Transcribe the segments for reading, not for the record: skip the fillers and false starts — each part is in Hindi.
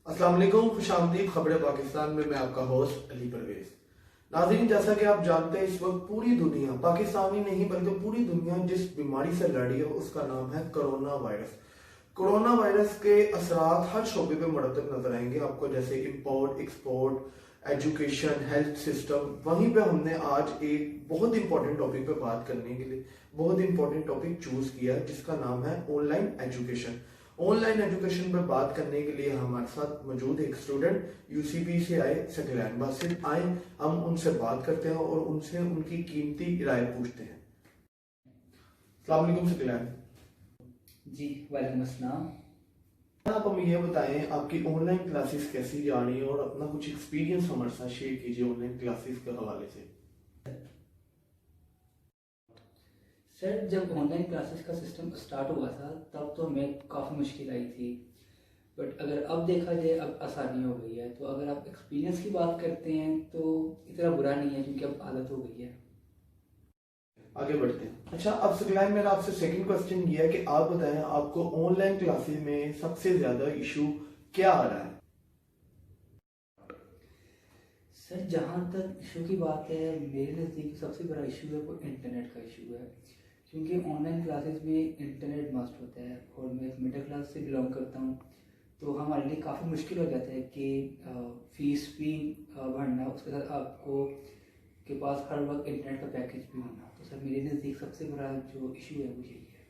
अस्सलाम वालेकुम, खुशामदीद खबरें पाकिस्तान में मैं आपका होस्ट अली परवेज। नाज़रीन, जैसा कि आप जानते हैं, इस वक्त पूरी दुनिया, पाकिस्तान ही नहीं बल्कि पूरी दुनिया जिस बीमारी से लड़ रही है उसका नाम है कोरोना वायरस। कोरोना वायरस के असरात हर शोबे पे मरतब नजर आएंगे आपको, जैसे import, export, education, health system. वहीं पे हमने आज एक बहुत इंपॉर्टेंट टॉपिक पे बात करने के लिए बहुत इंपॉर्टेंट टॉपिक चूज किया जिसका नाम है ऑनलाइन एजुकेशन। ऑनलाइन एजुकेशन पे बात करने के लिए हमारे साथ मौजूद एक स्टूडेंट यूसीबी से आए सकलैन बासित आए। हम उनसे बात करते हैं और उनसे उनकी कीमती राय पूछते हैं। अस्सलाम वालेकुम सकलैन। जी वालेकुम अस्सलाम। आप हमें ये बताएं, आपकी ऑनलाइन क्लासेस कैसी जा रही है और अपना कुछ एक्सपीरियंस हमारे साथ शेयर कीजिए ऑनलाइन क्लासेस के हवाले से। सर, जब ऑनलाइन क्लासेस का सिस्टम स्टार्ट हुआ था तब तो हमें काफ़ी मुश्किल आई थी, बट अगर अब देखा जाए अब आसानी हो गई है। तो अगर आप एक्सपीरियंस की बात करते हैं तो इतना बुरा नहीं है क्योंकि अब आदत हो गई है। आगे बढ़ते हैं। अच्छा, अब सकलैन मेरा आपसे सेकंड क्वेश्चन ये है कि आप बताएं, आपको ऑनलाइन क्लासेस में सबसे ज्यादा इशू क्या आ रहा है? सर, जहाँ तक इशू की बात है, मेरे नज़दीक सबसे बड़ा इशू है वो इंटरनेट का इशू है, क्योंकि ऑनलाइन क्लासेस में इंटरनेट मस्ट होता है और मैं मिडिल क्लास से बिलोंग करता हूँ। तो हमारे लिए काफ़ी मुश्किल हो जाता है कि फीस भी भरना, उसके साथ आपको के पास हर वक्त इंटरनेट का पैकेज भी होना। तो सर, मेरे नज़दीक सबसे बड़ा जो इशू है वो यही है।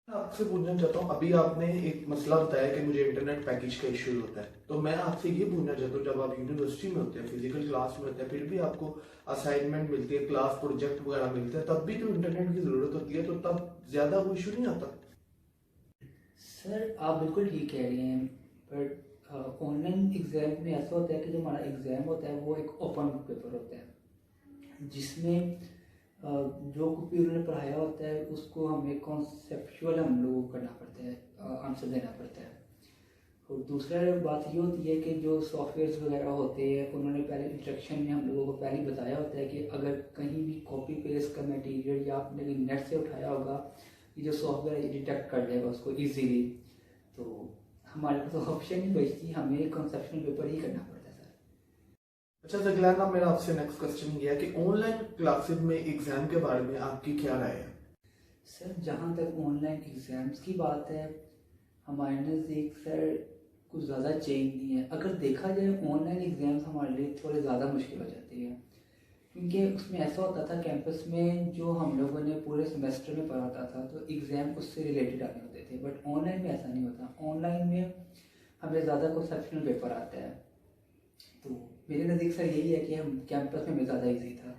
मैं आपसे पूछना चाहता हूँ, अभी आपने एक मसला बताया कि मुझे इंटरनेट पैकेज का इशू होता है, तो मैं आपसे ये पूछना चाहता हूँ, जब आप यूनिवर्सिटी में होते हैं, फिजिकल क्लास में होते हैं, फिर भी आपको असाइनमेंट मिलती है, क्लास प्रोजेक्ट वगैरह मिलते हैं, तब भी तो इंटरनेट की जरूरत होती है, तो तब ज्यादा कोई इशू नहीं आता? सर, आप बिल्कुल ठीक कह रहे हैं, बट ऑनलाइन एग्ज़ाम में ऐसा होता है कि जो हमारा एग्ज़ाम होता है वो एक ओपन बुक पेपर होता है, जिसमें जो कॉपी उन्होंने पढ़ाया होता है उसको हमें कॉन्सेप्चुअल हम लोगों को करना पड़ता है, आंसर देना पड़ता है। और दूसरा बात ये होती है कि जो सॉफ्टवेयर्स वगैरह होते हैं उन्होंने पहले इंस्ट्रक्शन में हम लोगों को पहले बताया होता है कि अगर कहीं भी कॉपी पेस्ट का मटेरियल या आपने नेट से उठाया होगा, ये जो सॉफ्टवेयर डिटेक्ट कर लेगा उसको इजीली। तो हमारे पास तो ऑप्शन ही बचती, हमें कॉन्सेप्शनल पेपर ही करना पड़ता है सर। अच्छा सकलैन, मेरा आपसे नेक्स्ट क्वेश्चन ये है कि ऑनलाइन क्लासेस में एग्जाम के बारे में आपकी क्या राय है? सर, जहाँ तक ऑनलाइन एग्ज़ाम्स की बात है, हमारे नज़दीक सर कुछ ज़्यादा चेंज नहीं है। अगर देखा जाए ऑनलाइन एग्ज़ाम्स हमारे लिए थोड़े ज़्यादा मुश्किल हो जाती है, क्योंकि उसमें ऐसा होता था कैंपस में जो हम लोगों ने पूरे सेमेस्टर में पढ़ा होता था तो एग्ज़ाम उससे रिलेटेड आने होते थे, बट ऑनलाइन में ऐसा नहीं होता। ऑनलाइन में हमें ज़्यादा कॉन्सेप्शनल पेपर आता है। तो मेरे नज़दीक सर यही है कि हम कैंपस में हमें ज़्यादा ईजी था।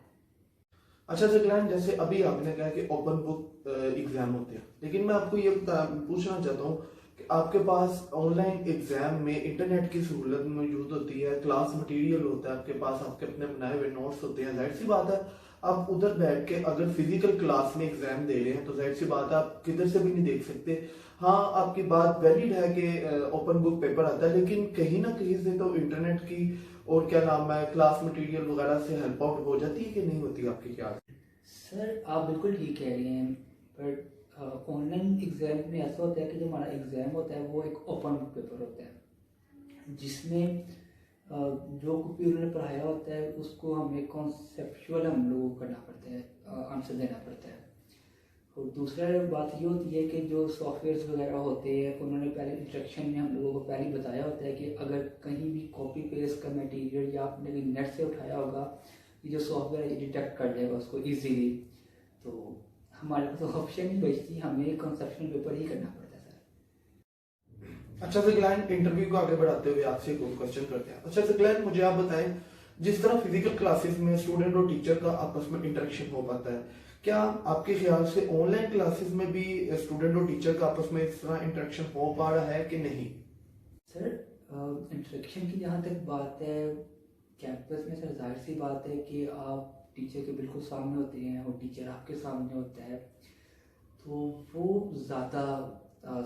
अच्छा सकलैन, जैसे अभी आपने कहा कि ओपन बुक एग्जाम होते हैं, लेकिन मैं आपको ये पूछना चाहता हूँ कि आपके पास ऑनलाइन एग्जाम में इंटरनेट की सहूलत मौजूद होती है, क्लास मटेरियल होता है आपके पास, आपके अपने बनाए हुए नोट्स होते हैं, जाहिर सी बात है आप उधर बैठ के अगर फिजिकल क्लास में एग्जाम दे रहे हैं तो जाहिर सी बात है आप किधर से भी नहीं देख सकते। हाँ, आपकी बात वैलिड है कि ओपन बुक पेपर आता है, लेकिन कहीं ना कहीं से तो इंटरनेट की और क्या नाम है क्लास मटेरियल वगैरह से हेल्प आउट हो जाती है कि नहीं होती, आपकी क्या? सर, आप बिल्कुल ठीक कह रहे हैं, बट ऑनलाइन एग्ज़ाम में ऐसा होता है कि जो हमारा एग्ज़ाम होता है वो एक ओपन बुक पेपर होता है, जिसमें जो कॉपी उन्होंने पढ़ाया होता है उसको हमें कॉन्सेप्चुअल हम लोगों को करना पड़ता है, आंसर देना पड़ता है। और दूसरा बात ये होती है कि जो सॉफ्टवेयर्स वगैरह होते हैं उन्होंने पहले इंस्ट्रक्शन में हम लोगों को पहले बताया होता है कि अगर कहीं भी कॉपी पेस्ट का मटेरियल या आपने नेट से उठाया होगा, ये जो सॉफ्टवेयर डिटेक्ट कर लेगा उसको इजीली। तो हमारे पास तो ऑप्शन ही बचती, हमें कॉन्सेप्शनल पेपर ही करना पड़ता है सर। अच्छा सकलैन, इंटरव्यू को आगे बढ़ाते हुए आपसे एक और क्वेश्चन करते हैं। अच्छा सकलैन, मुझे आप बताएं, जिस तरह फिजिकल क्लासेस में स्टूडेंट और टीचर का आपस में इंटरेक्शन हो पाता है, क्या आपके ख्याल से ऑनलाइन क्लासेस में भी स्टूडेंट और टीचर का आपस में इस तरह इंटरेक्शन हो पा रहा है कि नहीं? सर, इंस्ट्रक्शन की जहाँ तक बात है, कैंपस में सर जाहिर सी बात है कि आप टीचर के बिल्कुल सामने होते हैं और टीचर आपके सामने होता है, तो वो ज़्यादा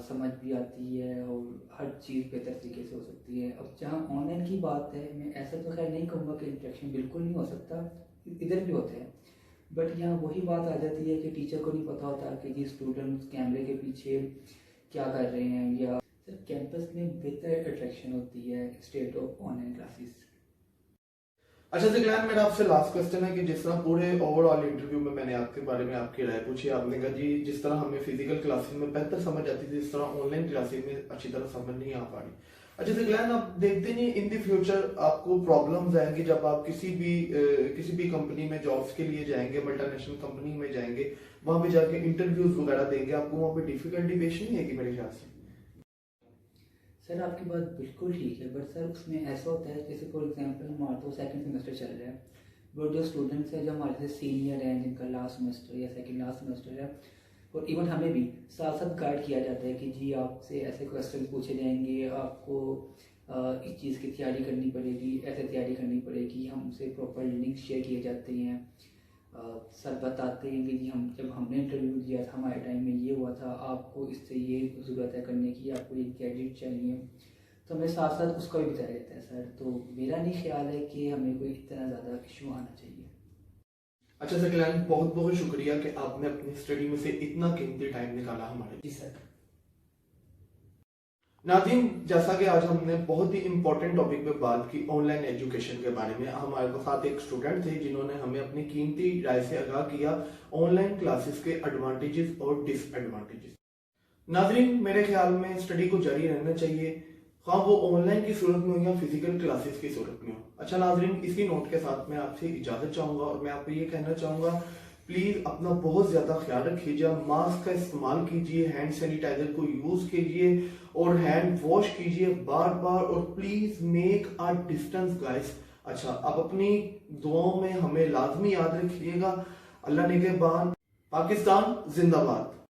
समझ भी आती है और हर चीज़ बेहतर तरीके से हो सकती है। अब जहाँ ऑनलाइन की बात है, मैं ऐसा तो खैर नहीं कहूँगा कि इंटरेक्शन बिल्कुल नहीं हो सकता, इधर भी होते हैं, बट यहाँ वही बात आ जाती है कि टीचर को नहीं पता होता कि जी स्टूडेंट कैमरे के पीछे क्या कर रहे हैं, या सर कैंपस में बेहतर अट्रैक्शन होती है स्टेट ऑफ ऑनलाइन क्लासेस। अच्छा ज़िक्लान, मेरा आपसे लास्ट क्वेश्चन है कि जिस तरह पूरे ओवरऑल इंटरव्यू में मैंने आपके बारे में आपकी राय पूछी, आपने कहा जी जिस तरह हमें फिजिकल क्लासेस में बेहतर समझ आती थी, जिस तरह ऑनलाइन क्लासेस में अच्छी तरह समझ नहीं आ पा रही। अच्छा ज़िक्लान, आप देखते नहीं इन द फ्यूचर आपको प्रॉब्लम्स आएंगी जब आप किसी भी कंपनी में जॉब्स के लिए जाएंगे, मल्टीनेशनल कंपनी में जाएंगे, वहां पे जाके इंटरव्यूज वगैरह देंगे, आपको वहां पे डिफिकल्टी पेश नहीं आएगी मेरे ख्याल से? सर आपकी बात बिल्कुल ठीक है, बट सर उसमें ऐसा होता है जैसे फॉर एग्जांपल हमारा तो सेकंड सेमेस्टर चल रहा है, बट जो स्टूडेंट्स हैं जो हमारे से सीनियर हैं जिनका लास्ट सेमेस्टर या सेकंड लास्ट सेमेस्टर है, और इवन हमें भी साथ साथ गाइड किया जाता है कि जी आपसे ऐसे क्वेश्चन पूछे जाएंगे, आपको इस चीज़ की तैयारी करनी पड़ेगी, ऐसे तैयारी करनी पड़ेगी, हमसे प्रॉपर लिंक शेयर किए जाते हैं। सर बताते हैं कि जी हम जब हमने इंटरव्यू दिया था हमारे टाइम में ये हुआ था, आपको इससे ये ज़रूरत है करने की, आपको ये गैजेट चाहिए, तो हमें साथ साथ उसका भी बताया जाता है सर। तो मेरा नहीं ख्याल है कि हमें कोई इतना ज़्यादा इशू आना चाहिए। अच्छा ज़िक्लान, बहुत बहुत शुक्रिया कि आपने अपनी स्टडी में से इतना कीमती टाइम निकाला हमारे लिए। जी सर। नाज़रीन, जैसा कि आज हमने बहुत ही इंपॉर्टेंट टॉपिक पे बात की ऑनलाइन एजुकेशन के बारे में, हमारे साथ एक स्टूडेंट थे जिन्होंने हमें अपनी कीमती राय से आगाह किया ऑनलाइन क्लासेस के एडवांटेजेस और डिसएडवांटेजेस। नाज़रीन, मेरे ख्याल में स्टडी को जारी रहना चाहिए, हाँ वो ऑनलाइन की सूरत में हो या फिजिकल क्लासेस की सूरत में हो। अच्छा नाज़रीन, इसी नोट के साथ मैं आपसे इजाज़त चाहूँगा और मैं आपको ये कहना चाहूँगा प्लीज़ अपना बहुत ज़्यादा ख्याल रखिएगा, मास्क का इस्तेमाल कीजिए, हैंड सैनिटाइजर को यूज़ कीजिए और हैंड वॉश कीजिए बार बार, और please make a distance guys. अच्छा, आप अपनी दुआओं में हमें लाजमी याद रखिएगा। अल्लाह निगहबान। पाकिस्तान जिंदाबाद।